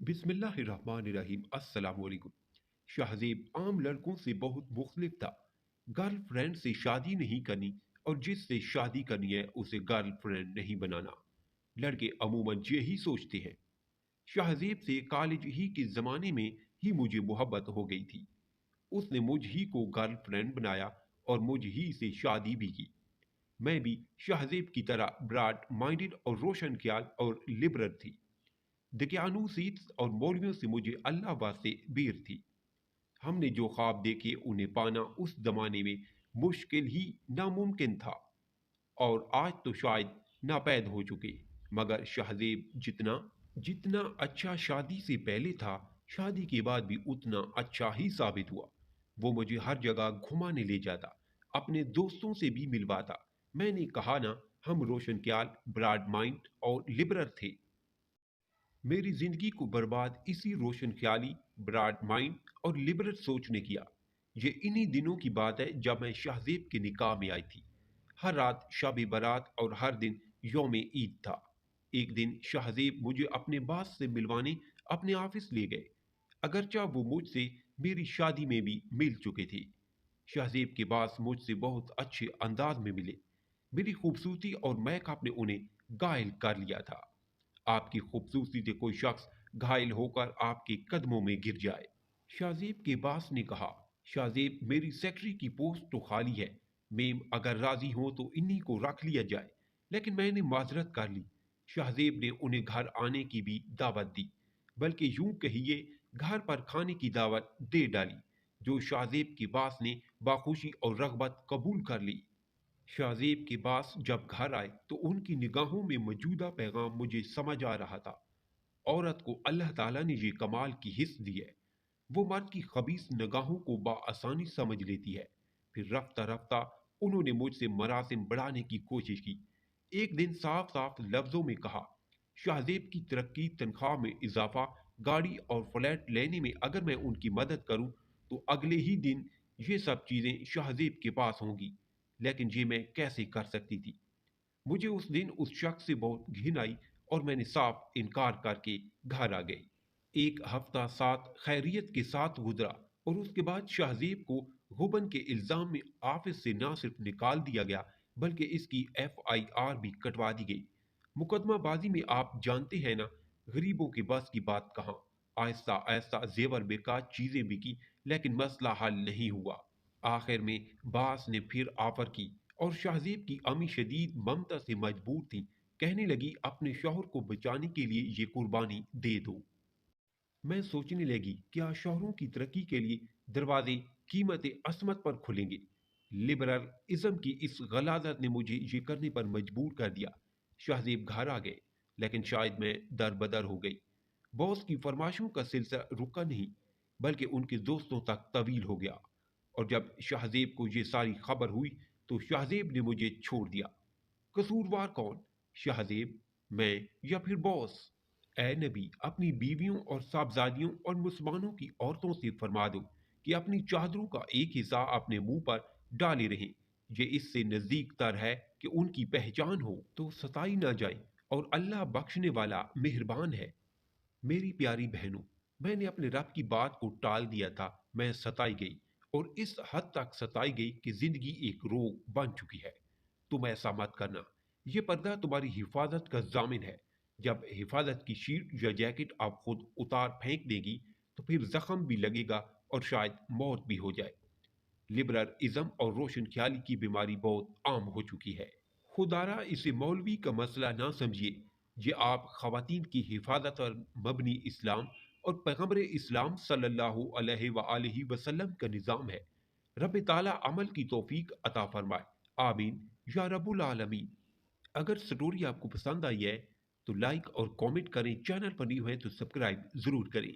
बिस्मिल्लाहिर्रहमानिर्रहीम अस्सलाम वालेकुम। शाहज़ेब आम लड़कों से बहुत मुख्तलिफ था। गर्लफ्रेंड से शादी नहीं करनी और जिससे शादी करनी है उसे गर्लफ्रेंड नहीं बनाना। लड़के अमूमन यही सोचते हैं। शाहज़ेब से कॉलेज ही के ज़माने में ही मुझे मोहब्बत हो गई थी। उसने मुझ ही को गर्लफ्रेंड बनाया और मुझ ही से शादी भी की। मैं भी शाहज़ेब की तरह ब्रॉड माइंडेड और रोशन ख्याल और लिबरल थी। दकियानूसीस और मौलवियों से मुझे अल्लाह वास्ते बेर थी। हमने जो ख्वाब देखे उन्हें पाना उस जमाने में मुश्किल ही नामुमकिन था और आज तो शायद नापैद हो चुके। मगर शाहजेब जितना जितना अच्छा शादी से पहले था, शादी के बाद भी उतना अच्छा ही साबित हुआ। वो मुझे हर जगह घुमाने ले जाता, अपने दोस्तों से भी मिलवाता। मैंने कहा ना, हम रोशन ख्याल, ब्रॉड माइंड और लिबरल थे। मेरी जिंदगी को बर्बाद इसी रोशन ख्याली, ब्रॉड माइंड और लिबरल सोच ने किया। ये इन्हीं दिनों की बात है जब मैं शाहजेब के निकाह में आई थी। हर रात शब बारात और हर दिन यौम ईद था। एक दिन शाहजेब मुझे अपने बास से मिलवाने अपने ऑफिस ले गए, अगरचा वो मुझसे मेरी शादी में भी मिल चुके थे। शाहजेब के बास मुझसे बहुत अच्छे अंदाज में मिले। मेरी खूबसूरती और महक ने उन्हें घायल कर लिया था। आपकी खूबसूरती से कोई शख्स घायल होकर आपके कदमों में गिर जाए। शाहजेब के बास ने कहा, शाहजेब मेरी सेक्रेटरी की पोस्ट तो खाली है। मेम अगर राजी हो तो इन्हीं को रख लिया जाए। लेकिन मैंने माजरत कर ली। शाहजेब ने उन्हें घर आने की भी दावत दी, बल्कि यूं कहिए घर पर खाने की दावत दे डाली, जो शाहजेब के बास ने बाखुशी और रगबत कबूल कर ली। शाहजेब के पास जब घर आए तो उनकी निगाहों में मौजूदा पैगाम मुझे समझ आ रहा था। औरत को अल्लाह ताला ने ये कमाल की हिस्स दी है, वो मर्द की खबीस निगाहों को बाआसानी समझ लेती है। फिर रफ्ता रफ्ता उन्होंने मुझसे मरासिम बढ़ाने की कोशिश की। एक दिन साफ साफ लफ्जों में कहा, शाहजेब की तरक्की, तनख्वाह में इजाफा, गाड़ी और फ्लैट लेने में अगर मैं उनकी मदद करूं तो अगले ही दिन ये सब चीजें शाहजेब के पास होंगी। लेकिन ये मैं कैसे कर सकती थी? मुझे उस दिन उस शख्स से बहुत घिन आई और मैंने साफ इनकार करके घर आ गई। एक हफ्ता साथ खैरियत के साथ गुजरा और उसके बाद शाहजेब को गुबन के इल्जाम में ऑफिस से न सिर्फ निकाल दिया गया, बल्कि इसकी FIR भी कटवा दी गई। मुकदमाबाजी में आप जानते हैं ना, गरीबों के बस की बात कहाँ। आहिस्ता आहिस्ता जेवर बेकार चीजें बिकी, लेकिन मसला हल नहीं हुआ। आखिर में बास ने फिर ऑफर की और शाहजेब की अम्मी शदीद ममता से मजबूर थी। कहने लगी, अपने शौहर को बचाने के लिए ये कुर्बानी दे दो। मैं सोचने लगी, क्या शौहरों की तरक्की के लिए दरवाजे कीमत असमत पर खुलेंगे? लिबरल इज्म की इस गलाजत ने मुझे ये करने पर मजबूर कर दिया। शाहजेब घर आ गए, लेकिन शायद मैं दर बदर हो गई। बॉस की फरमाइशों का सिलसिला रुका नहीं, बल्कि उनके दोस्तों तक तवील हो गया। और जब शाहजेब को ये सारी खबर हुई तो शाहजेब ने मुझे छोड़ दिया। कसूरवार कौन? शाहजेब, मैं या फिर बॉस? ए नबी, अपनी बीवियों और साहबजादियों और मुसलमानों की औरतों से फरमा दो कि अपनी चादरों का एक हिस्सा अपने मुंह पर डाले रहें। ये इससे नजदीक तर है कि उनकी पहचान हो तो सताई ना जाए, और अल्लाह बख्शने वाला मेहरबान है। मेरी प्यारी बहनों, मैंने अपने रब की बात को टाल दिया था। मैं सताई गई, और इस हद तक सताई गई कि जिंदगी एक रोग बन चुकी है। तुम ऐसा मत करना। यह पर्दा तुम्हारी हिफाजत का जामिन है। जब हिफाजत की शीट या जैकेट आप खुद उतार फेंक देगी तो फिर जख्म भी लगेगा और शायद मौत भी हो जाए। लिबरल इज्म और रोशन ख्याली की बीमारी बहुत आम हो चुकी है। खुदारा इसे मौलवी का मसला ना समझिए। ये आप खवातीन की हिफाजत और मबनी इस्लाम और पैगम्बर इस्लाम सल्लल्लाहु अलैहि वसल्लम का निज़ाम है। रब ताला अमल की तौफीक अता फरमाए। आमीन या रब्बुल आलमीन। अगर स्टोरी आपको पसंद आई है तो लाइक और कमेंट करें। चैनल पर न्यू है तो सब्सक्राइब जरूर करें।